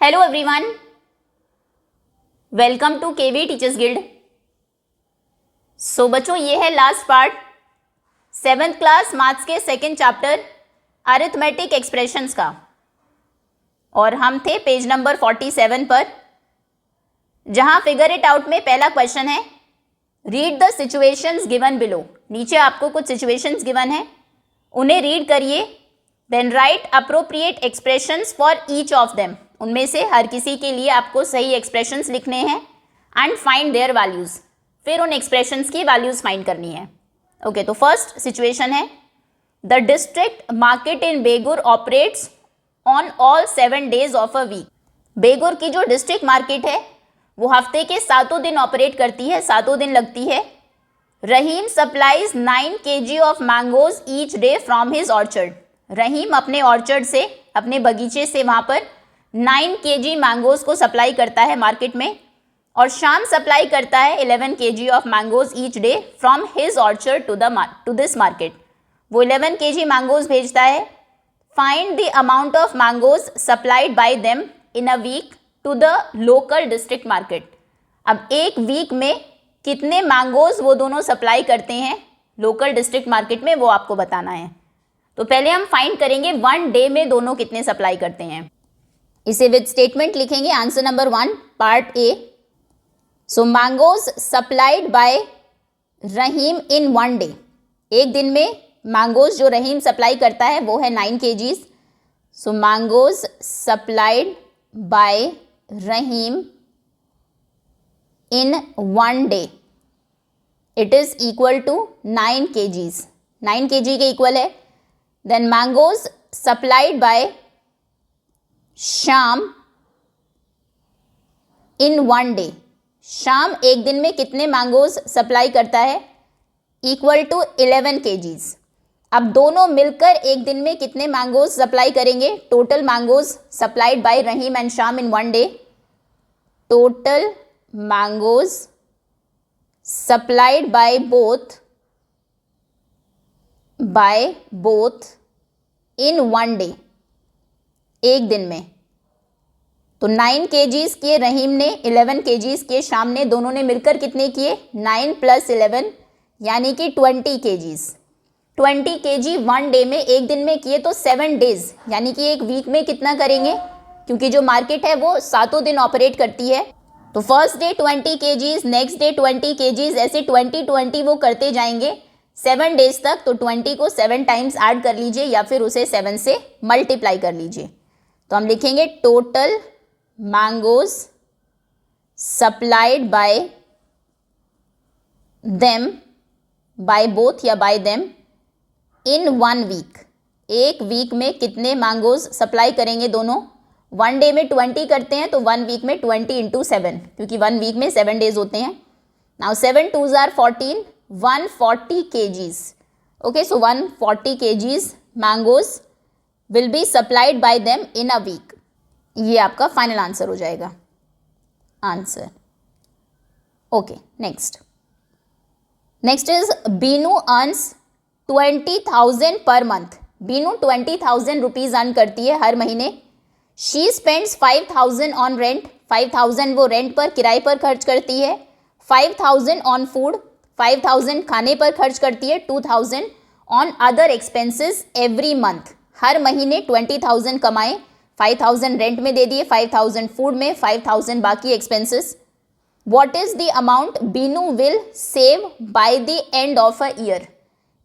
Hello everyone, welcome to KV teachers guild. So बच्चों, ये है last part 7th class maths के second chapter arithmetic expressions का, और हम थे पेज नंबर 47 पर, जहां फिगर इट आउट में पहला क्वेश्चन है, read the situations given below. नीचे आपको कुछ सिचुएशंस गिवन है, उन्हें रीड करिए, then write appropriate expressions for each of them. उनमें से हर किसी के लिए आपको सही एक्सप्रेशंस लिखने हैं एंड फाइंड देयर वैल्यूज। फिर उन एक्सप्रेशंस की वैल्यूज फाइंड करनी है। ओके, तो फर्स्ट सिचुएशन है, the district market in Begur operates on all 7 days of a week. Begur की जो डिस्ट्रिक्ट मार्केट है वो हफ्ते के 7 दिन ऑपरेट करती है, 7 दिन लगती है। Rahim supplies 9 kg of mangoes each day from his orchard. Rahim अपने ऑर्चर्ड से, अपने बगीचे से वहाँ पर 9 kg मैंगोज को सप्लाई करता है मार्केट में, और शाम सप्लाई करता है 11 kg of mangoes each day from his orchard to this market. वो 11 kg मैंगोज भेजता है। Find the amount of mangoes supplied by them in a week to the local district market. अब एक वीक में कितने mangoes वो दोनों supply करते हैं लोकल डिस्ट्रिक्ट मार्केट में, वो आपको बताना है। तो पहले हम फाइंड करेंगे 1 डे में दोनों कितने सप्लाई करते हैं। इसे विद स्टेटमेंट लिखेंगे। Answer number 1 part A. So mangoes supplied by Rahim in 1 day. एक दिन में मैंगोज जो रहीम सप्लाई करता है वो है 9 kg। So mangoes supplied by Rahim in 1 day, it is equal to 9 kg। 9 kg के इक्वल है। Then mangoes supplied by Sham in 1 day. शाम एक दिन में कितने मैंगोज सप्लाई करता है, इक्वल टू 11 kg। अब दोनों मिलकर एक दिन में कितने मैंगोज सप्लाई करेंगे, total mangoes supplied by Rahim and शाम in 1 day, total mangoes supplied by both in 1 day, एक दिन में। तो 9 kg के रहीम ने, 11 kg के शाम ने, दोनों ने मिलकर कितने किए, 9 + 11 यानी कि 20 kg। 20 kg 1 डे में, एक दिन में किए तो 7 days यानी कि एक वीक में कितना करेंगे, क्योंकि जो मार्केट है वो 7 दिन ऑपरेट करती है। तो first day 20 kg, next day 20 kg, ऐसे 20 वो करते जाएंगे 7 days तक। तो 20 को 7 टाइम्स ऐड कर लीजिए या फिर उसे 7 से मल्टीप्लाई कर लीजिए। तो हम लिखेंगे total mangoes supplied by them, by both या बाय देम, इन 1 वीक। एक वीक में कितने मैंगोज सप्लाई करेंगे दोनों। 1 डे में 20 करते हैं तो 1 वीक में 20 × 7, क्योंकि 1 वीक में 7 days होते हैं। Now 7 2s are 14, 140 kg। Okay, so 140 kg mangoes will be supplied by them in a week. ये आपका फाइनल आंसर हो जाएगा। Answer okay. Next is Binu earns 20,000 per month. Binu 20,000 rupees earn करती है हर महीने। She spends 5,000 on rent. 5,000 वो rent पर, किराए पर खर्च करती है। 5,000 ऑन फूड, 5,000 खाने पर खर्च करती है। 2,000 on other expenses every month. हर महीने 20,000 कमाए, 5,000 रेंट में दे दिए, 5,000 फूड में, 5,000 बाकी expenses. What is the amount Binu will save bye the end of a year.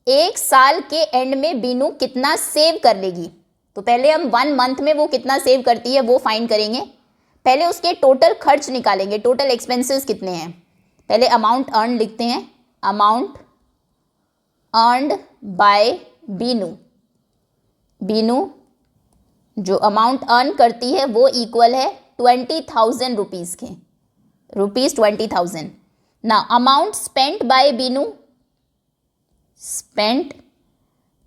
एक साल के एंड में बीनू कितना सेव कर लेगी। तो पहले हम 1 मंथ में वो कितना सेव करती है वो फाइंड करेंगे। पहले उसके टोटल खर्च निकालेंगे, टोटल एक्सपेंसेस कितने हैं। पहले अमाउंट अर्न लिखते हैं, amount earned bye Binu. Binu जो अमाउंट अर्न करती है वो इक्वल है 20,000 रुपीज़ के, रुपीज़ 20,000। ना amount spent by Binu, spent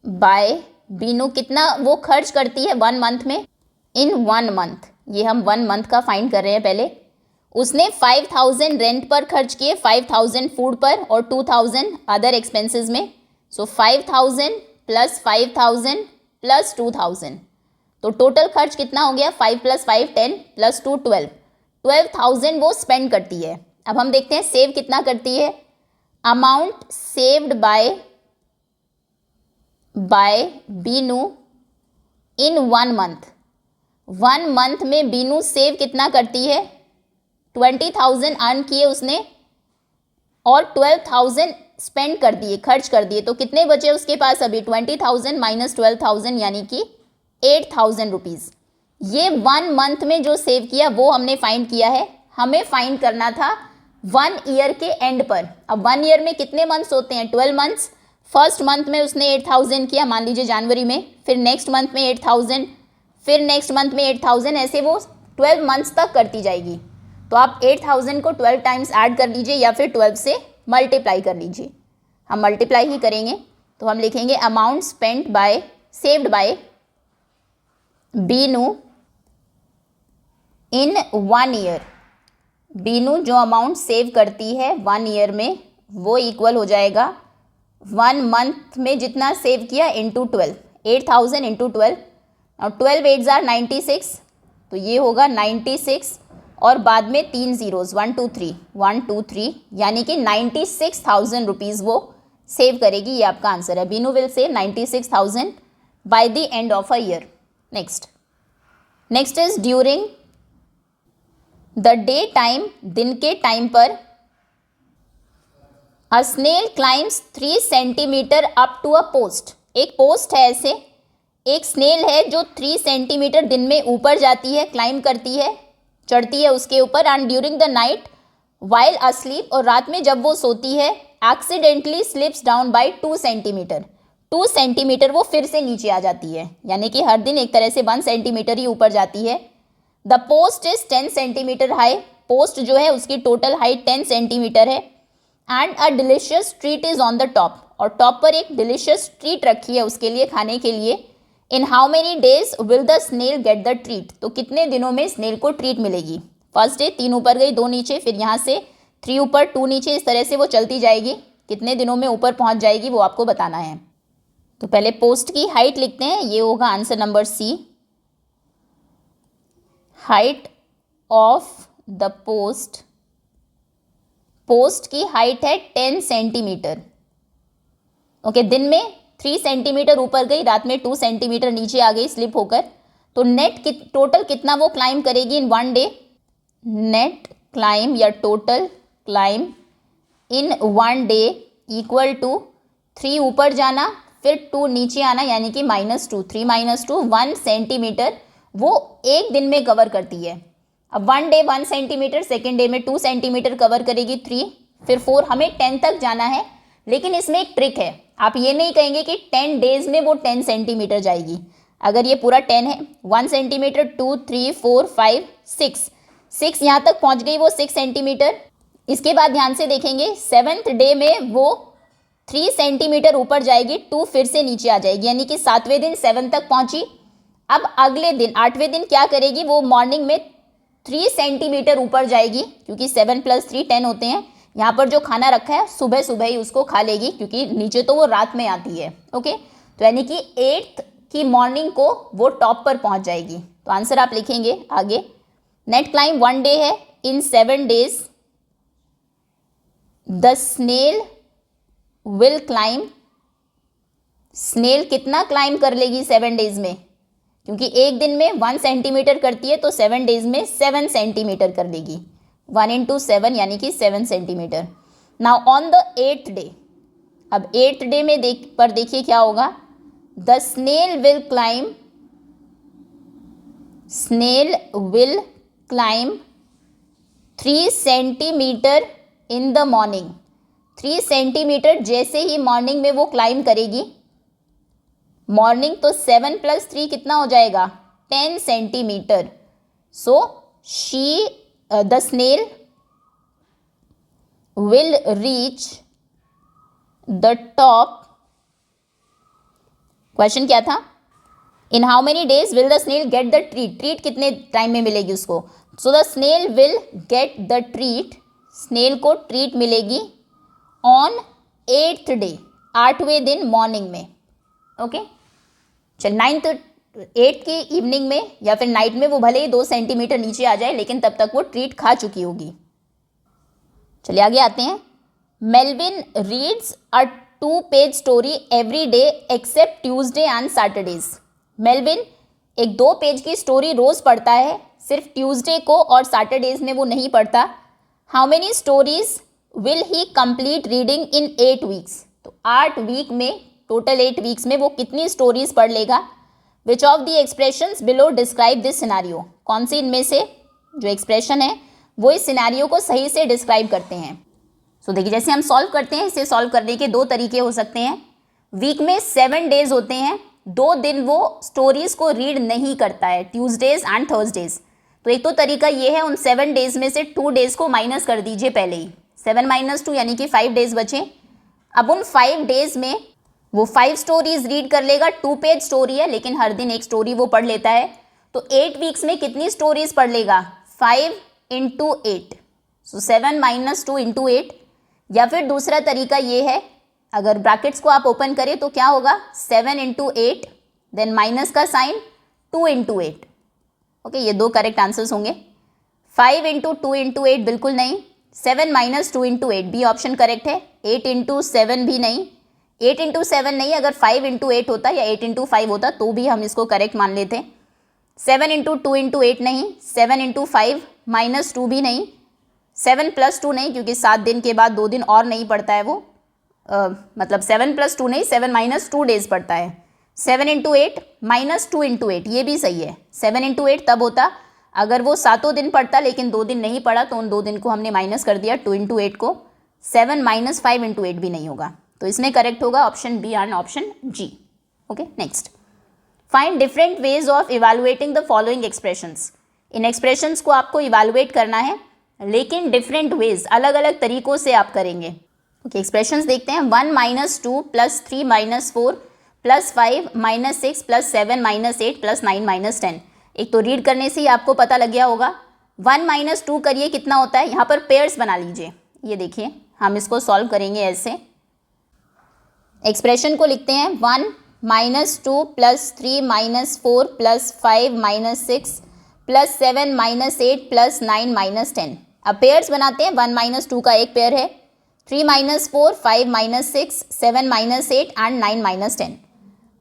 by Binu कितना वो खर्च करती है 1 मंथ में, इन 1 मंथ। ये हम 1 मंथ का फाइंड कर रहे हैं। पहले उसने 5,000 रेंट पर खर्च किए, 5,000 फूड पर और 2,000 अदर एक्सपेंसेस में। सो 5,000 + 5,000 + 2,000, तो टोटल खर्च कितना हो गया, 5 + 5 10 + 2 12, 12,000 वो स्पेंड करती है। अब हम देखते हैं सेव कितना करती है। Amount saved by Binu in 1 month, 1 month में बीनू सेव कितना करती है, 20,000 अर्न किए उसने और 12,000 स्पेंड कर दिए, खर्च कर दिए, तो कितने बचे उसके पास अभी, 20,000 - 12,000 यानी कि 8,000 रुपीज़। ये 1 मंथ में जो सेव किया वो हमने फाइंड किया है। हमें फाइंड करना था 1 ईयर के एंड पर। अब 1 ईयर में कितने मंथ्स होते हैं, 12 मंथ्स। फर्स्ट मंथ में उसने 8,000 किया, मान लीजिए जनवरी में, फिर नेक्स्ट मंथ में 8,000, फिर नेक्स्ट मंथ में 8,000, ऐसे वो 12 मंथ्स तक करती जाएगी। तो आप 8,000 को 12 टाइम्स ऐड कर लीजिए या फिर 12 से मल्टीप्लाई कर लीजिए। हम मल्टीप्लाई ही करेंगे, तो हम लिखेंगे amount saved by Binu in 1 year. Binu जो अमाउंट सेव करती है 1 ईयर में वो इक्वल हो जाएगा 1 मंथ में जितना सेव किया इंटू 12, 8,000 इंटू 12, और 12 8s are 96, तो ये होगा 96 और बाद में 3 zeros 1 2 3 1 2 3, यानी कि 96,000 रुपीज़ वो सेव करेगी। ये आपका आंसर है। Binu will save 96,000 by the end of a year. Next is during the day time, दिन के टाइम पर a snail climbs 3 centimetre up to a post. एक पोस्ट है, ऐसे एक स्नेल है जो 3 सेंटीमीटर दिन में ऊपर जाती है, क्लाइम करती है, चढ़ती है उसके ऊपर। And during the night while asleep, और रात में जब वो सोती है, accidentally slips down by 2 centimetre, 2 centimetre वो फिर से नीचे आ जाती है, यानी कि हर दिन एक तरह से 1 सेंटीमीटर ही ऊपर जाती है। The post is 10 centimetre high, post जो है उसकी टोटल हाइट 10 सेंटीमीटर है। And a delicious treat is on the top, और टॉप पर एक डिलीशियस ट्रीट रखी है उसके लिए, खाने के लिए। In how many days will the snail get the treat, तो कितने दिनों में स्नेल को ट्रीट मिलेगी। फर्स्ट डे 3 ऊपर गई 2 नीचे, फिर यहाँ से 3 ऊपर 2 नीचे, इस तरह से वो चलती जाएगी। कितने दिनों में ऊपर पहुँच जाएगी वो आपको बताना है। तो पहले पोस्ट की हाइट लिखते हैं, ये होगा answer number C. Height of the post, post की हाइट है 10 सेंटीमीटर। ओके, दिन में 3 सेंटीमीटर ऊपर गई, रात में 2 सेंटीमीटर नीचे आ गई स्लिप होकर। तो नेट टोटल कितना वो क्लाइम करेगी इन 1 डे। नेट क्लाइम या total climb in 1 day equal to 3 ऊपर जाना फिर 2 नीचे आना, यानी कि -2, 3 - 2 1 सेंटीमीटर वो एक दिन में कवर करती है। अब 1 डे 1 सेंटीमीटर, सेकेंड डे में 2 सेंटीमीटर कवर करेगी, 3 फिर 4, हमें 10 तक जाना है। लेकिन इसमें एक ट्रिक है, आप ये नहीं कहेंगे कि 10 डेज में वो 10 सेंटीमीटर जाएगी। अगर ये पूरा 10 है, 1 सेंटीमीटर 2 3 4 5 6 यहाँ तक पहुँच गई वो 6 सेंटीमीटर। इसके बाद ध्यान से देखेंगे 7th डे में वो 3 सेंटीमीटर ऊपर जाएगी, 2 फिर से नीचे आ जाएगी, यानी कि 7वें दिन 7 तक पहुँची। अब अगले दिन 8वें दिन क्या करेगी, वो मॉर्निंग में 3 सेंटीमीटर ऊपर जाएगी, क्योंकि 7 + 3 10 होते हैं। यहाँ पर जो खाना रखा है सुबह सुबह ही उसको खा लेगी, क्योंकि नीचे तो वो रात में आती है। ओके, तो यानी कि 8th की मॉर्निंग को वो टॉप पर पहुँच जाएगी। तो आंसर आप लिखेंगे आगे। नेट क्लाइम 1 डे है, in 7 days the snail will climb, snail कितना क्लाइम कर लेगी 7 डेज में, क्योंकि एक दिन में 1 सेंटीमीटर करती है, तो 7 डेज में 7 सेंटीमीटर कर लेगी। 1 × 7 यानी कि 7 centimetre. Now on the 8th day, अब 8th डे में देखिए क्या होगा। The snail will climb 3 centimetre in the morning, 3 centimetre जैसे ही मॉर्निंग में वो क्लाइम करेगी। मॉर्निंग तो 7 + 3 कितना हो जाएगा, 10 centimetre. So the snail will reach the top. Question क्या था, in how many days will the snail get the treat, treat कितने टाइम में मिलेगी उसको। So the snail will get the treat, snail को ट्रीट मिलेगी ऑन 8th डे, 8वें दिन मॉर्निंग में। ओके, चल 9th 8 की इवनिंग में या फिर नाइट में वो भले ही 2 सेंटीमीटर नीचे आ जाए, लेकिन तब तक वो ट्रीट खा चुकी होगी। चलिए आगे आते हैं। मेलविन रीड्स अ 2-पेज story every day except Tuesday and Saturdays. Melvin एक 2 पेज की स्टोरी रोज पढ़ता है, सिर्फ ट्यूसडे को और सैटरडेज में वो नहीं पढ़ता। How many stories will he complete reading in 8 weeks. तो 8 वीक में, टोटल 8 वीक्स में वो कितनी स्टोरीज पढ़ लेगा। विच of the expressions below describe this scenario. कौन सी इनमें से जो एक्सप्रेशन है वो इस सिनेरियो को सही से डिस्क्राइब करते हैं। सो देखिए, जैसे हम सॉल्व करते हैं, इसे सॉल्व करने के 2 तरीके हो सकते हैं। वीक में 7 डेज होते हैं, 2 दिन वो स्टोरीज को रीड नहीं करता है, ट्यूसडेज एंड थर्सडेज। तो एक तो तरीका ये है, उन 7 डेज में से 2 डेज को माइनस कर दीजिए पहले ही। 7 - 2 यानी कि 5 डेज बचे। अब उन 5 डेज में वो 5 स्टोरीज रीड कर लेगा। 2 पेज स्टोरी है, लेकिन हर दिन एक स्टोरी वो पढ़ लेता है। तो 8 वीक्स में कितनी स्टोरीज पढ़ लेगा? 5 × 8। सो 7 - 2 × 8। या फिर दूसरा तरीका ये है, अगर ब्रैकेट्स को आप ओपन करें तो क्या होगा? 7 × 8, देन माइनस का साइन, 2 × 8। ओके, ये 2 करेक्ट आंसर्स होंगे। 5 × 2 × 8 बिल्कुल नहीं। 7 - 2 × 8 भी ऑप्शन करेक्ट है। 8 × 7 भी नहीं। 8 × 7 नहीं, अगर 5 × 8 होता या 8 × 5 होता तो भी हम इसको करेक्ट मान लेते। 7 × 2 × 8 नहीं। 7 × 5 - 2 भी नहीं। 7 + 2 नहीं, क्योंकि 7 दिन के बाद 2 दिन और नहीं पढ़ता है वो। मतलब 7 + 2 नहीं, 7 - 2 डेज पढ़ता है। 7 × 8 - 2 × 8 ये भी सही है। 7 × 8 तब होता अगर वो 7 दिन पढ़ता लेकिन 2 दिन नहीं पढ़ा, तो उन 2 दिन को हमने माइनस कर दिया 2 × 8 को। 7 - 5 × 8 भी नहीं होगा, तो इसमें करेक्ट होगा option B and option G. Okay, next. Find different ways of evaluating the following expressions. इन एक्सप्रेशंस को आपको इवेलुएट करना है, लेकिन डिफरेंट वेज, अलग अलग तरीकों से आप करेंगे। ओके, एक्सप्रेशंस देखते हैं। 1 - 2 + 3 - 4 + 5 - 6 + 7 - 8 + 9 - 10। एक तो रीड करने से ही आपको पता लग गया होगा। 1 - 2 करिए, कितना होता है? यहाँ पर पेयर्स बना लीजिए। ये देखिए, हम इसको सॉल्व करेंगे ऐसे। एक्सप्रेशन को लिखते हैं 1 - 2 + 3 - 4 + 5 - 6 + 7 - 8 + 9 - 10। अब पेयर्स बनाते हैं। 1 - 2 का एक पेयर है, 3 - 4, 5 - 6, 7 - 8 एंड 9 - 10।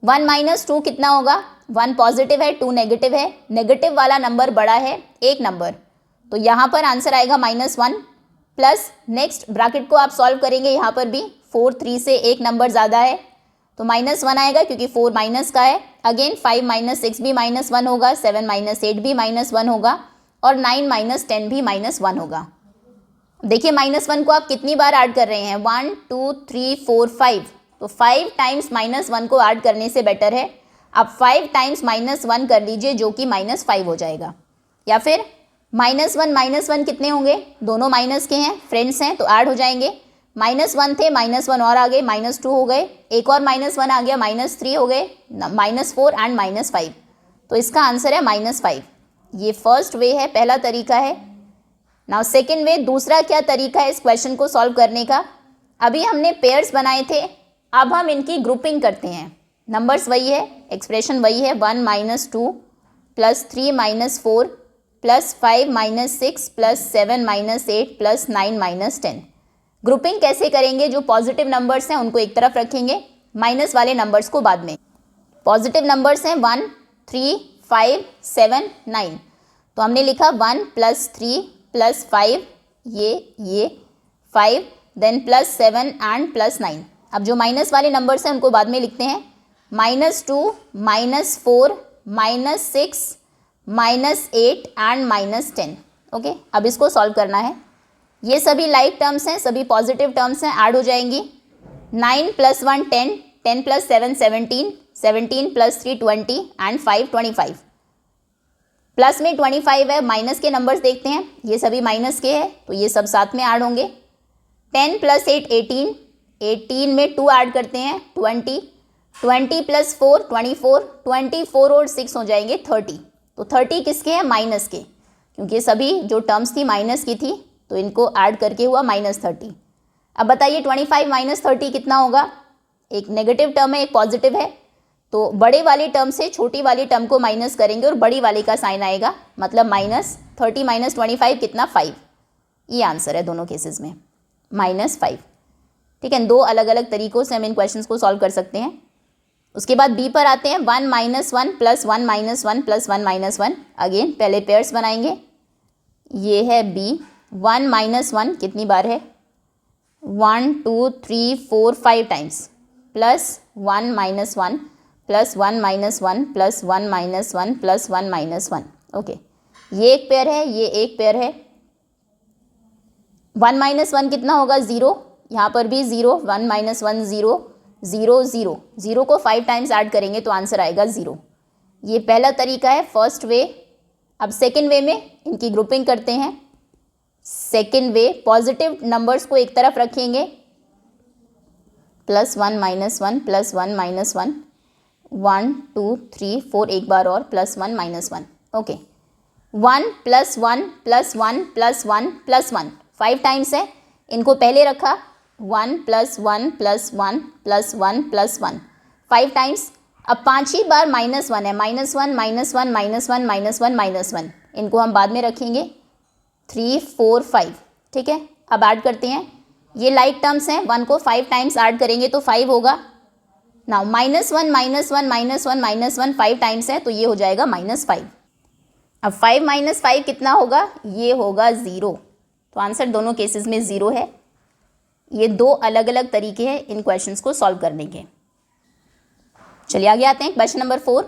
1 - 2 कितना होगा? 1 पॉजिटिव है, 2 नेगेटिव है। नेगेटिव वाला नंबर बड़ा है एक नंबर, तो यहाँ पर आंसर आएगा -1 प्लस नेक्स्ट ब्रैकेट को आप सॉल्व करेंगे। यहाँ पर भी 4 3 से एक नंबर ज़्यादा है, तो -1 आएगा क्योंकि 4 माइनस का है। अगेन 5 - 6 भी -1 होगा, 7 - 8 भी -1 होगा और 9 - 10 भी -1 होगा। देखिए -1 को आप कितनी बार ऐड कर रहे हैं? 1 2 3 4 5। तो 5 टाइम्स -1 को ऐड करने से बेटर है आप 5 टाइम्स -1 कर लीजिए, जो कि -5 हो जाएगा। या फिर -1 कितने होंगे? दोनों माइनस के हैं, फ्रेंड्स हैं, तो ऐड हो जाएंगे। -1 थे, -1 और आ गए, -2 हो गए, एक और -1 आ गया, -3 हो गए, -4 एंड -5। तो इसका आंसर है -5। ये फर्स्ट वे है, पहला तरीका है। नाउ सेकेंड वे, दूसरा क्या तरीका है इस क्वेश्चन को सॉल्व करने का? अभी हमने पेयर्स बनाए थे, अब हम इनकी ग्रुपिंग करते हैं। नंबर्स वही है, एक्सप्रेशन वही है, 1 - 2 + 3 - 4 + 5 - 6 + 7 - 8 + 9 - 10। ग्रुपिंग कैसे करेंगे? जो पॉजिटिव नंबर्स हैं उनको एक तरफ रखेंगे, माइनस वाले नंबर्स को बाद में। पॉजिटिव नंबर्स हैं 1 3 5 7 9, तो हमने लिखा 1 + 3 + 5, ये 5, देन +7 एंड +9। अब जो माइनस वाले नंबर्स हैं उनको बाद में लिखते हैं। -2 -4 -6 -8 एंड -10। ओके, अब इसको सॉल्व करना है। ये सभी लाइक टर्म्स हैं, सभी पॉजिटिव टर्म्स हैं, ऐड हो जाएंगी। 9 + 1 10, 10 + 7 17, 17 + 3 20 एंड 5 25। प्लस में 25 है, माइनस के नंबर्स देखते हैं, ये सभी माइनस के हैं, तो ये सब साथ में ऐड होंगे। 10 + 8 18, 18 में 2 ऐड करते हैं 20, 20 + 4 24, 24 और 6 हो जाएंगे 30। तो 30 किसके हैं? माइनस के, क्योंकि ये सभी जो टर्म्स थी माइनस की थी, तो इनको ऐड करके हुआ -30। अब बताइए 25 - 30 कितना होगा? एक नेगेटिव टर्म है, एक पॉजिटिव है, तो बड़े वाली टर्म से छोटी वाली टर्म को माइनस करेंगे और बड़ी वाली का साइन आएगा, मतलब -30 - 25 कितना 5। ये आंसर है दोनों केसेस में -5। ठीक है, दो अलग अलग तरीक़ों से हम इन क्वेश्चंस को सॉल्व कर सकते हैं। उसके बाद बी पर आते हैं। 1 - 1 + 1 - 1 + 1 - 1। अगेन पहले पेयर्स बनाएंगे। ये है बी। 1 - 1 कितनी बार है? 1 2 3 4 5 टाइम्स, प्लस 1 - 1 + 1 - 1 + 1 - 1 + 1 - 1। ओके, ये एक पेयर है, ये एक पेयर है। 1 - 1 कितना होगा? 0। यहाँ पर भी 0। 1 - 1 0 0 0 0 को 5 टाइम्स ऐड करेंगे तो आंसर आएगा 0। ये पहला तरीका है, फर्स्ट वे। अब सेकंड वे में इनकी ग्रुपिंग करते हैं। सेकंड वे, पॉजिटिव नंबर्स को एक तरफ रखेंगे, +1 - 1 + 1 - 1 1 2 3 4 एक बार और +1 - 1। ओके, 1 + 1 + 1 + 1 + 1 5 टाइम्स है। इनको पहले रखा 1 + 1 + 1 + 1 + 1 5 टाइम्स। अब पाँचवीं बार -1 है, -1 -1 -1 -1 -1। इनको हम बाद में रखेंगे 3 4 5। ठीक है, अब ऐड करते हैं। ये लाइक टर्म्स हैं, 1 को 5 टाइम्स ऐड करेंगे तो 5 होगा। नाउ -1 -1 -1 -1 5 टाइम्स है तो ये हो जाएगा -5। अब 5 - 5 कितना होगा? ये होगा 0। तो आंसर दोनों केसेस में 0 है। ये दो अलग अलग तरीके हैं इन क्वेश्चंस को सॉल्व करने के। चलिए आगे आते हैं। Question number 4,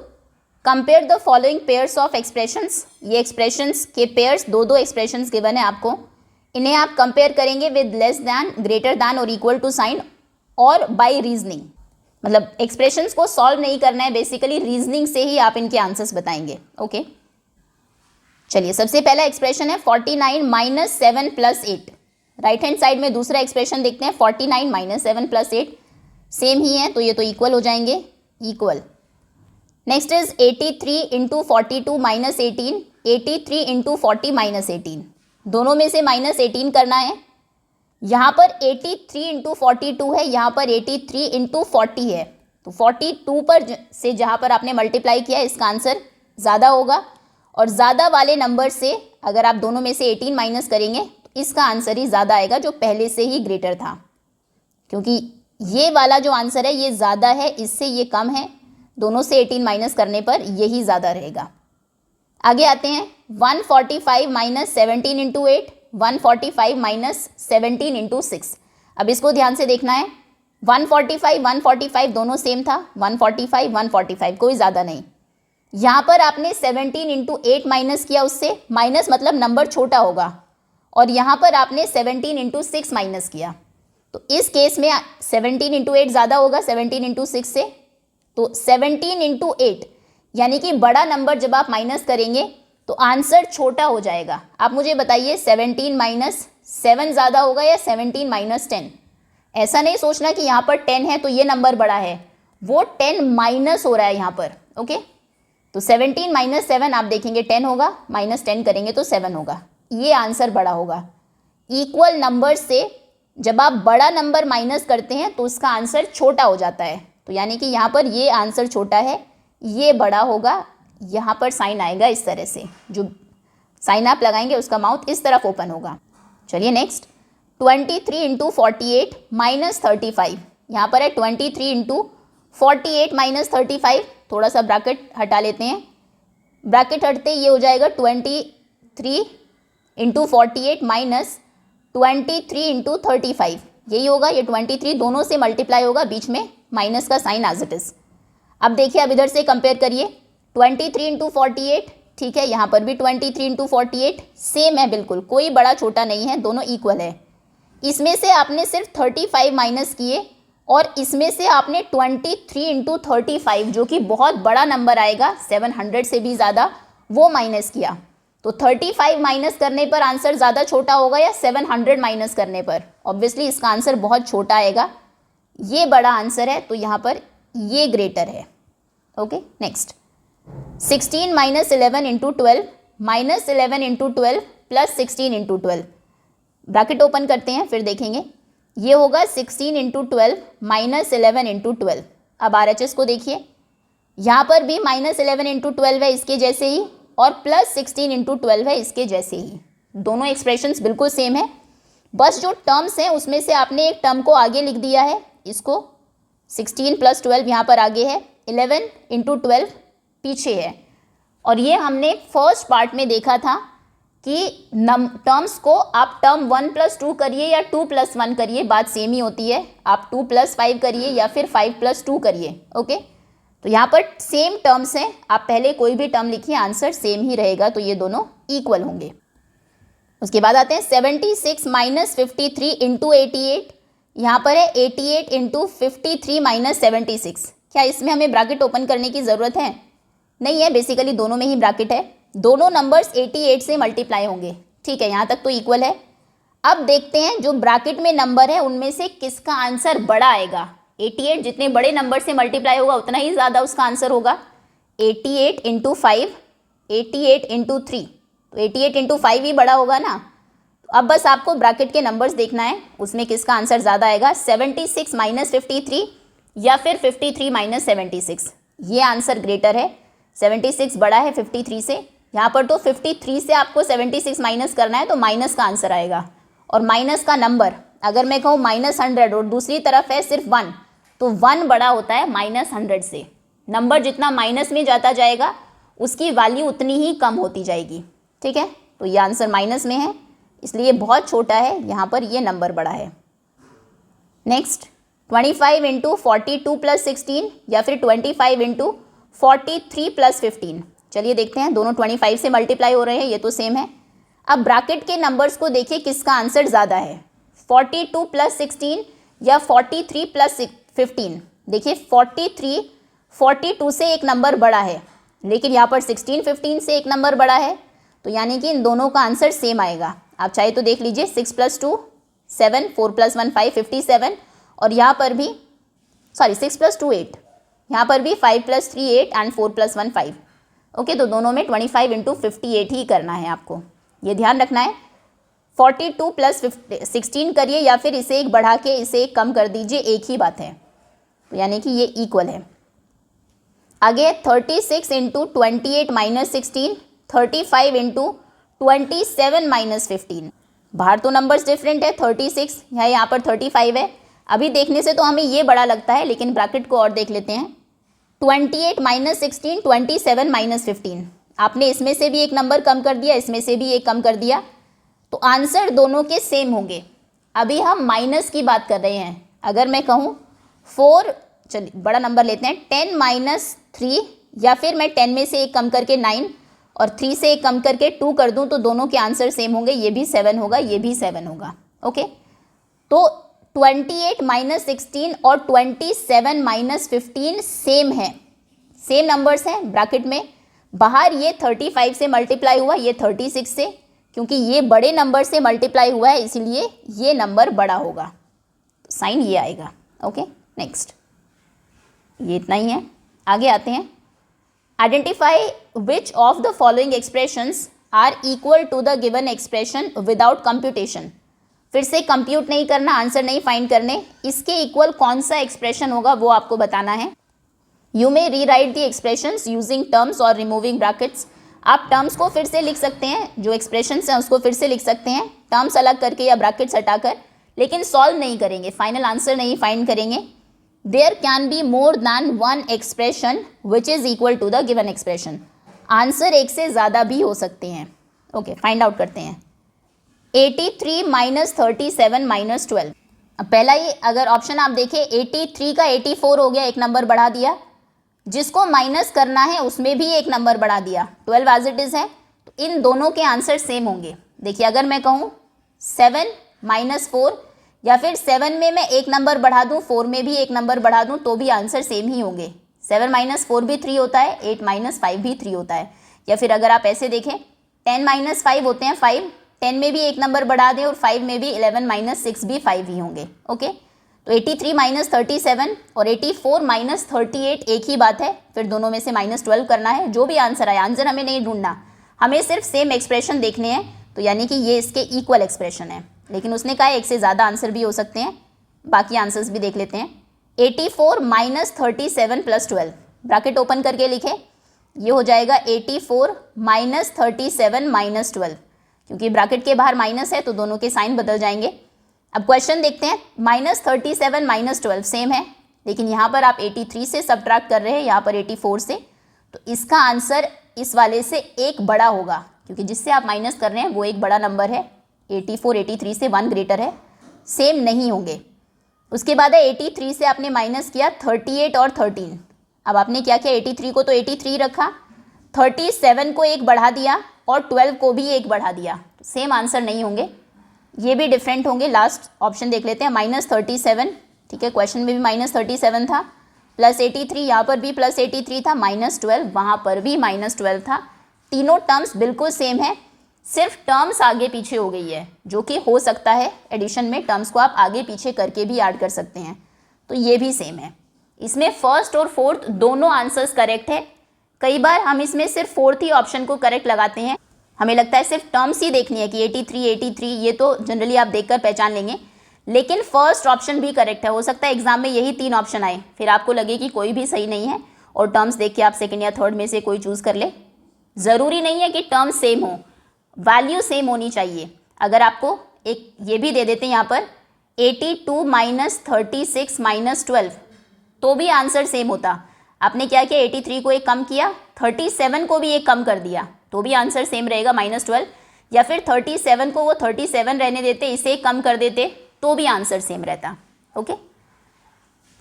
compare the following pairs of expressions. ये एक्सप्रेशंस के पेयर्स, दो एक्सप्रेशंस गिवन है आपको। इन्हें आप कंपेयर करेंगे with less than, greater than और इक्वल टू साइन और बाय रीजनिंग। मतलब एक्सप्रेशंस को सॉल्व नहीं करना है, बेसिकली रीजनिंग से ही आप इनके आंसर्स बताएंगे। ओके, चलिए सबसे पहला एक्सप्रेशन है 49 - 7 + 8। राइट हैंड साइड में दूसरा एक्सप्रेशन देखते हैं। 49 - 7 + 8 सेम ही है तो ये तो इक्वल हो जाएंगे, इक्वल। Next is 83 × 42 - 18। 83 × 40 - 18, दोनों में से -18 करना है। यहाँ पर 83 × 42 है, यहाँ पर 83 × 40 है। तो 42 पर से जहाँ पर आपने मल्टीप्लाई किया इसका आंसर ज़्यादा होगा, और ज़्यादा वाले नंबर से अगर आप दोनों में से 18 माइनस करेंगे तो इसका आंसर ही ज़्यादा आएगा जो पहले से ही ग्रेटर था, क्योंकि ये वाला जो आंसर है ये ज़्यादा है, इससे ये कम है। दोनों से 18 माइनस करने पर यही ज़्यादा रहेगा। आगे आते हैं। 145 - 17 × 8, 145 - 17 × 6। अब इसको ध्यान से देखना है। 145 दोनों सेम था, 145 कोई ज़्यादा नहीं। यहाँ पर आपने 17 × 8 माइनस किया, उससे माइनस मतलब नंबर छोटा होगा, और यहाँ पर आपने 17 × 6 माइनस किया, तो इस केस में 17 × 8 ज़्यादा होगा 17 × 6 से। तो 17 × 8 यानी कि बड़ा नंबर जब आप माइनस करेंगे तो आंसर छोटा हो जाएगा। आप मुझे बताइए 17 - 7 ज़्यादा होगा या 17 - 10? ऐसा नहीं सोचना कि यहाँ पर 10 है तो ये नंबर बड़ा है, वो 10 माइनस हो रहा है यहाँ पर। ओके, तो 17 - 7 आप देखेंगे 10 होगा, -10 करेंगे तो 7 होगा, ये आंसर बड़ा होगा। इक्वल नंबर से जब आप बड़ा नंबर माइनस करते हैं तो उसका आंसर छोटा हो जाता है। तो यानी कि यहाँ पर ये आंसर छोटा है, ये बड़ा होगा। यहाँ पर साइन आएगा इस तरह से, जो साइन आप लगाएंगे उसका माउथ इस तरफ ओपन होगा। चलिए नेक्स्ट, 23 × 48 - 35। यहाँ पर है 23 × 48 - 35। थोड़ा सा ब्रैकेट हटा लेते हैं, ब्रैकेट हटते ये हो जाएगा 23 × 48 - 23 × 35, यही होगा। ये 23 दोनों से मल्टीप्लाई होगा, बीच में माइनस का साइन एज इट इज। अब देखिए, अब इधर से कंपेयर करिए, 23 × 48, ठीक है, यहाँ पर भी 23 × 48 सेम है, बिल्कुल कोई बड़ा छोटा नहीं है, दोनों इक्वल है। इसमें से आपने सिर्फ 35 माइनस किए, और इसमें से आपने 23 × 35 जो कि बहुत बड़ा नंबर आएगा 700 से भी ज़्यादा, वो माइनस किया। तो 35 माइनस करने पर आंसर ज़्यादा छोटा होगा या 700 माइनस करने पर? ऑब्वियसली इसका आंसर बहुत छोटा आएगा, ये बड़ा आंसर है, तो यहाँ पर ये ग्रेटर है। Okay, next 16 - 11 × 12 -11 × 12 + 16 × 12। ब्रैकेट ओपन करते हैं फिर देखेंगे। ये होगा 16 × 12 -11 × 12। अब RHS को देखिए, यहाँ पर भी -11 इंटू 12 है इसके जैसे ही, और +16 इंटू 12 है इसके जैसे ही। दोनों एक्सप्रेशंस बिल्कुल सेम है, बस जो टर्म्स हैं उसमें से आपने एक टर्म को आगे लिख दिया है, इसको 16 + 12 यहाँ पर आगे है, 11 इंटू 12 पीछे है। और ये हमने फर्स्ट पार्ट में देखा था कि टर्म्स को आप टर्म 1 + 2 करिए या 2 + 1 करिए, बात सेम ही होती है। आप 2 + 5 करिए या फिर 5 + 2 करिए। ओके, तो यहाँ पर सेम टर्म्स हैं, आप पहले कोई भी टर्म लिखिए, आंसर सेम ही रहेगा, तो ये दोनों इक्वल होंगे। उसके बाद आते हैं 76 - 53 इंटू 88। यहाँ पर है 88 इंटू 53 - 76। क्या इसमें हमें ब्रैकेट ओपन करने की ज़रूरत है? नहीं है, बेसिकली दोनों में ही ब्रैकेट है, दोनों नंबर्स 88 से मल्टीप्लाई होंगे। ठीक है, यहाँ तक तो इक्वल है। अब देखते हैं जो ब्रैकेट में नंबर है उनमें से किसका आंसर बड़ा आएगा। 88 जितने बड़े नंबर से मल्टीप्लाई होगा उतना ही ज़्यादा उसका आंसर होगा। 88 इंटू 5, 88 इंटू 3, तो 88 इंटू 5 ही बड़ा होगा ना। अब बस आपको ब्रैकेट के नंबर्स देखना है, उसमें किसका आंसर ज़्यादा आएगा, 76 - 53 या फिर 53 - 76। ये आंसर ग्रेटर है, 76 बड़ा है 53 से। यहाँ पर तो 53 से आपको 76 माइनस करना है, तो माइनस का आंसर आएगा। और माइनस का नंबर अगर मैं कहूँ -100 और दूसरी तरफ है सिर्फ 1, तो 1 बड़ा होता है -100 से। नंबर जितना माइनस में जाता जाएगा उसकी वैल्यू उतनी ही कम होती जाएगी। ठीक है, तो ये आंसर माइनस में है, इसलिए बहुत छोटा है, यहाँ पर ये नंबर बड़ा है। नेक्स्ट 25 इंटू 42 + 16 या फिर 25 इंटू 43 + 15। चलिए देखते हैं, दोनों 25 से मल्टीप्लाई हो रहे हैं, ये तो सेम है। अब ब्रैकेट के नंबर्स को देखिए किसका आंसर ज़्यादा है, 42 + 16 या 43 + 15। देखिए 43 42 से एक नंबर बड़ा है, लेकिन यहाँ पर 16 15 से एक नंबर बड़ा है, तो यानी कि इन दोनों का आंसर सेम आएगा। आप चाहे तो देख लीजिए, 6 + 2 7, 4 + 1 5, 57, और यहाँ पर भी 6 + 2 8, यहाँ पर भी 5 + 3 8 एंड 4 + 1 5। ओके, तो दोनों में 25 इंटू 58 ही करना है आपको, ये ध्यान रखना है। 42 + 16 करिए या फिर इसे एक बढ़ा के इसे एक कम कर दीजिए, एक ही बात है, तो यानी कि ये इक्वल है। आगे 36 इंटू 28 - 16, 35 इंटू 27 - 15। बाहर तो नंबर्स डिफरेंट है, 36 है, यहाँ पर 35 है। अभी देखने से तो हमें ये बड़ा लगता है, लेकिन ब्रैकेट को और देख लेते हैं। 28 - 16, 27 - 15। आपने इसमें से भी एक नंबर कम कर दिया, इसमें से भी एक कम कर दिया, तो आंसर दोनों के सेम होंगे। अभी हम माइनस की बात कर रहे हैं। अगर मैं कहूँ 4, चलिए बड़ा नंबर लेते हैं, 10 - 3, या फिर मैं 10 में से एक कम करके 9 और 3 से एक कम करके 2 कर दूं, तो दोनों के आंसर सेम होंगे, ये भी 7 होगा, ये भी 7 होगा। ओके, तो 28 - 16 और 27 - 15 सेम है, सेम नंबर्स हैं ब्रैकेट में। बाहर ये 35 से मल्टीप्लाई हुआ, ये 36 से, क्योंकि ये बड़े नंबर से मल्टीप्लाई हुआ है, इसीलिए ये नंबर बड़ा होगा, तो साइन ये आएगा। ओके, नेक्स्ट, ये इतना ही है। आगे आते हैं, identify which of the following expressions are equal to the given expression without computation. फिर से कंप्यूट नहीं करना, आंसर नहीं फाइंड करने, इसके इक्वल कौन सा एक्सप्रेशन होगा वो आपको बताना है। यू मे री right the expressions using terms और रिमूविंग ब्रैकेट्स। आप टर्म्स को फिर से लिख सकते हैं, जो एक्सप्रेशंस हैं उसको फिर से लिख सकते हैं, टर्म्स अलग करके या ब्रैकेट्स हटाकर, लेकिन सॉल्व नहीं करेंगे, फाइनल आंसर नहीं फाइंड करेंगे। There can be more than one expression which is equal to the given expression. Answer एक से ज़्यादा भी हो सकते हैं। ओके, फाइंड आउट करते हैं। 83 - 37 - 12। अब पहला ये अगर ऑप्शन आप देखें, 83 का 84 हो गया, एक नंबर बढ़ा दिया, जिसको माइनस करना है उसमें भी एक नंबर बढ़ा दिया, 12 एज इट इज़ है, तो इन दोनों के आंसर सेम होंगे। देखिए अगर मैं कहूँ 7 - 4, या फिर 7 में मैं एक नंबर बढ़ा दूँ, 4 में भी एक नंबर बढ़ा दूँ, तो भी आंसर सेम ही होंगे। 7 - 4 भी 3 होता है, 8 - 5 भी 3 होता है। या फिर अगर आप ऐसे देखें, 10 - 5 होते हैं 5, 10 में भी एक नंबर बढ़ा दें और 5 में भी 11 - 6 भी 5 ही होंगे। ओके, तो 83 - 37 और 84 - 38 एक ही बात है, फिर दोनों में से -12 करना है। जो भी आंसर आए, आंसर हमें नहीं ढूंढना, हमें सिर्फ सेम एक्सप्रेशन देखने हैं, तो यानी कि ये इसके इक्वल एक्सप्रेशन है। लेकिन उसने कहा एक से ज़्यादा आंसर भी हो सकते हैं, बाकी आंसर्स भी देख लेते हैं। 84 - 37 + 12, ब्रैकेट ओपन करके लिखें, ये हो जाएगा 84 माइनस 37 माइनस 12, क्योंकि ब्रैकेट के बाहर माइनस है तो दोनों के साइन बदल जाएंगे। अब क्वेश्चन देखते हैं, माइनस 37 माइनस 12 सेम है, लेकिन यहाँ पर आप 83 से सब्ट्रैक्ट कर रहे हैं, यहाँ पर 84 से, तो इसका आंसर इस वाले से एक बड़ा होगा, क्योंकि जिससे आप माइनस कर रहे हैं वो एक बड़ा नंबर है। 84 83 से 1 ग्रेटर है, सेम नहीं होंगे। उसके बाद है 83 से आपने माइनस किया 38 और 13। अब आपने क्या किया, 83 को तो 83 रखा, 37 को एक बढ़ा दिया और 12 को भी एक बढ़ा दिया, सेम आंसर नहीं होंगे, ये भी डिफरेंट होंगे। लास्ट ऑप्शन देख लेते हैं, माइनस 37, ठीक है, क्वेश्चन में भी माइनस 37 था, प्लस 83, यहाँ पर भी प्लस 83 था, माइनस 12, वहाँ पर भी माइनस 12 था। तीनों टर्म्स बिल्कुल सेम है, सिर्फ टर्म्स आगे पीछे हो गई है, जो कि हो सकता है एडिशन में टर्म्स को आप आगे पीछे करके भी ऐड कर सकते हैं, तो ये भी सेम है। इसमें फर्स्ट और फोर्थ दोनों आंसर्स करेक्ट है। कई बार हम इसमें सिर्फ फोर्थ ही ऑप्शन को करेक्ट लगाते हैं, हमें लगता है सिर्फ टर्म्स ही देखनी है कि 83 ये तो जनरली आप देखकर पहचान लेंगे, लेकिन फर्स्ट ऑप्शन भी करेक्ट है। हो सकता है एग्जाम में यही 3 ऑप्शन आए, फिर आपको लगे कि कोई भी सही नहीं है और टर्म्स देख के आप सेकंड या थर्ड में से कोई चूज़ कर ले। ज़रूरी नहीं है कि टर्म्स सेम हो, वैल्यू सेम होनी चाहिए। अगर आपको एक ये भी दे देते हैं यहाँ पर 82 माइनस 36 माइनस 12, तो भी आंसर सेम होता। आपने क्या किया, 83 को एक कम किया, 37 को भी एक कम कर दिया, तो भी आंसर सेम रहेगा माइनस 12, या फिर 37 को वो 37 रहने देते, इसे कम कर देते, तो भी आंसर सेम रहता। ओके,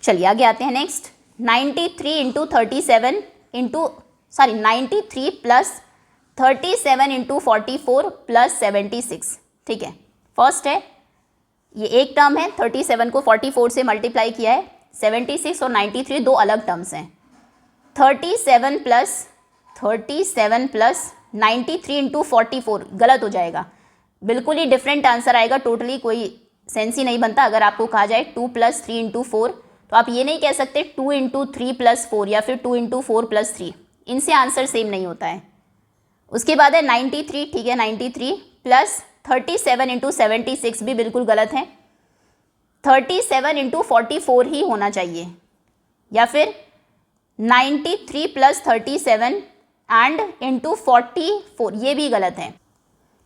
चलिए आगे आते हैं। Next 93 into 37 into 93 plus 37 into 44 plus 76, ठीक है। फर्स्ट है, ये एक टर्म है, 37 को 44 से मल्टीप्लाई किया है, 76 और 93 दो अलग टर्म्स हैं। 37 प्लस 93 इंटू 44 गलत हो जाएगा, बिल्कुल ही डिफरेंट आंसर आएगा, टोटली कोई सेंस ही नहीं बनता। अगर आपको कहा जाए 2 प्लस 3 इंटू 4, तो आप ये नहीं कह सकते 2 इंटू 3 प्लस 4 या फिर 2 इंटू 4 प्लस 3, इनसे आंसर सेम नहीं होता है। उसके बाद है 93, ठीक है, 93 प्लस 37 इंटू 76 भी बिल्कुल गलत है, 37 इंटू 44 ही होना चाहिए, या फिर 93 प्लस 37 एंड इंटू 44, ये भी गलत है।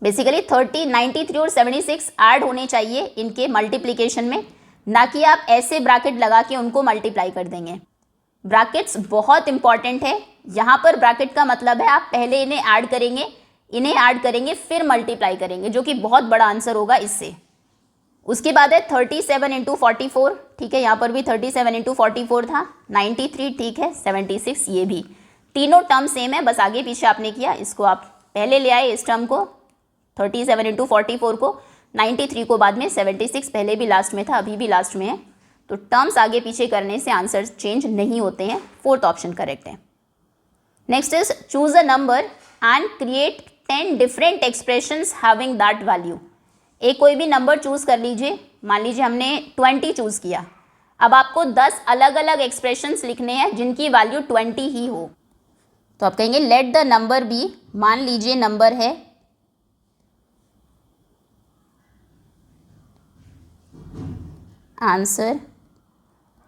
बेसिकली 93 और 76 ऐड होने चाहिए इनके मल्टीप्लिकेशन में, ना कि आप ऐसे ब्रैकेट लगा के उनको मल्टीप्लाई कर देंगे। ब्रैकेट्स बहुत इंपॉर्टेंट है, यहाँ पर ब्रैकेट का मतलब है आप पहले इन्हें ऐड करेंगे फिर मल्टीप्लाई करेंगे, जो कि बहुत बड़ा आंसर होगा इससे। उसके बाद है 37 इंटू 44, ठीक है, यहाँ पर भी 37 इंटू 44 था, 93, ठीक है, 76 ये भी, तीनों टर्म सेम है, बस आगे पीछे आपने किया। इसको आप पहले ले आए, इस टर्म को 37 इंटू 44 को, 93 को बाद में, 76 पहले भी लास्ट में था, अभी भी लास्ट में है, तो टर्म्स आगे पीछे करने से आंसर चेंज नहीं होते हैं। फोर्थ ऑप्शन करेक्ट है। Next is choose a number and create 10 different expressions having that value. एक कोई भी नंबर चूज कर लीजिए, मान लीजिए हमने 20 चूज किया, अब आपको 10 अलग अलग एक्सप्रेशंस लिखने हैं जिनकी वैल्यू 20 ही हो। तो आप कहेंगे लेट द नंबर बी, मान लीजिए नंबर है answer,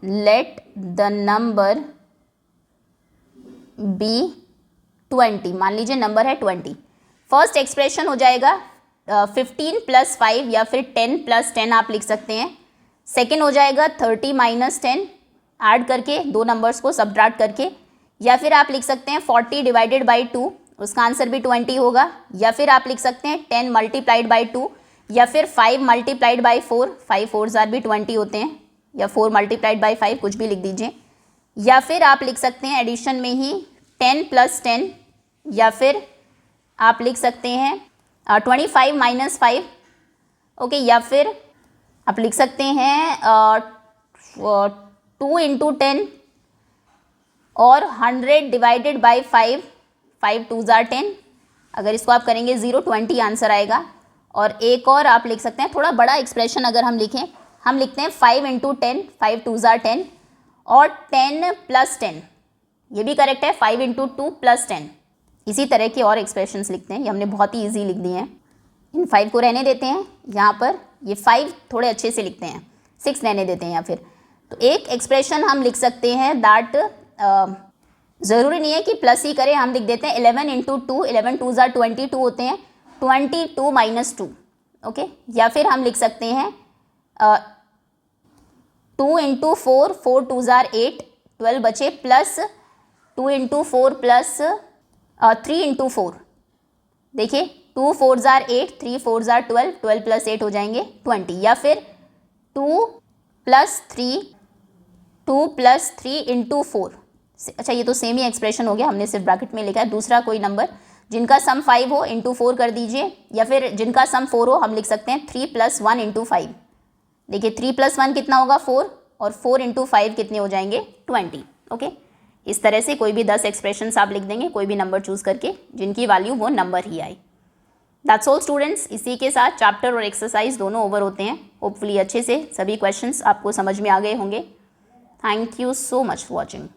let the number be 20, मान लीजिए नंबर है 20। फर्स्ट एक्सप्रेशन हो जाएगा 15 प्लस 5 या फिर 10 प्लस 10 आप लिख सकते हैं। सेकेंड हो जाएगा 30 माइनस 10 ऐड करके, दो नंबर्स को सब्ट्रैक्ट करके, या फिर आप लिख सकते हैं 40 डिवाइडेड बाई 2, उसका आंसर भी 20 होगा, या फिर आप लिख सकते हैं 10 मल्टीप्लाइड बाई 2, या फिर 5 मल्टीप्लाइड बाई 4, 5 4 भी 20 होते हैं, या 4 मल्टीप्लाइड बाई 5, कुछ भी लिख दीजिए। या फिर आप लिख सकते हैं एडिशन में ही 10 प्लस 10, या फिर आप लिख सकते हैं 25 माइनस 5, ओके, या फिर आप लिख सकते हैं 2 इंटू 10 और 100 डिवाइडेड बाई 5, 5 2 10, अगर इसको आप करेंगे 0, 20 आंसर आएगा। और एक और आप लिख सकते हैं, थोड़ा बड़ा एक्सप्रेशन अगर हम लिखें, हम लिखते हैं 5 इंटू 10, 5 2 10 और 10 प्लस 10, ये भी करेक्ट है, 5 इंटू 2 प्लस 10। इसी तरह के और एक्सप्रेशंस लिखते हैं, ये हमने बहुत ही ईजी लिख दिए हैं। इन 5 को रहने देते हैं, यहाँ पर ये 5 थोड़े अच्छे से लिखते हैं, 6 रहने देते हैं। या फिर तो एक एक्सप्रेशन हम लिख सकते हैं दैट ज़रूरी नहीं है कि प्लस ही करें, हम लिख देते हैं 11 इंटू 2, 11 2 ज़ार 22 होते हैं, 22 माइनस 2, ओके। या फिर हम लिख सकते हैं 2 इंटू 4, 4 2 ज़ार 8, 12 बचे, प्लस 2 इंटू 4 प्लस 3 इंटू 4, देखिए 2 4 ज़ार 8, 3 4 ज़ार 12, 12 प्लस 8 हो जाएंगे 20। या फिर 2 प्लस 3 इंटू 4, अच्छा ये तो सेम ही एक्सप्रेशन हो गया, हमने सिर्फ ब्रैकेट में लिखा है। दूसरा कोई नंबर जिनका सम 5 हो इंटू 4 कर दीजिए, या फिर जिनका सम 4 हो हम लिख सकते हैं 3 + 1 इंटू 5। देखिए 3 + 1 कितना होगा 4, और 4 इंटू 5 कितने हो जाएंगे 20, ओके। इस तरह से कोई भी 10 एक्सप्रेशंस आप लिख देंगे कोई भी नंबर चूज़ करके जिनकी वैल्यू वो नंबर ही आए। दैट्स ऑल स्टूडेंट्स, इसी के साथ चैप्टर और एक्सरसाइज दोनों ओवर होते हैं। होपफुली अच्छे से सभी क्वेश्चंस आपको समझ में आ गए होंगे। Thank you so much for watching.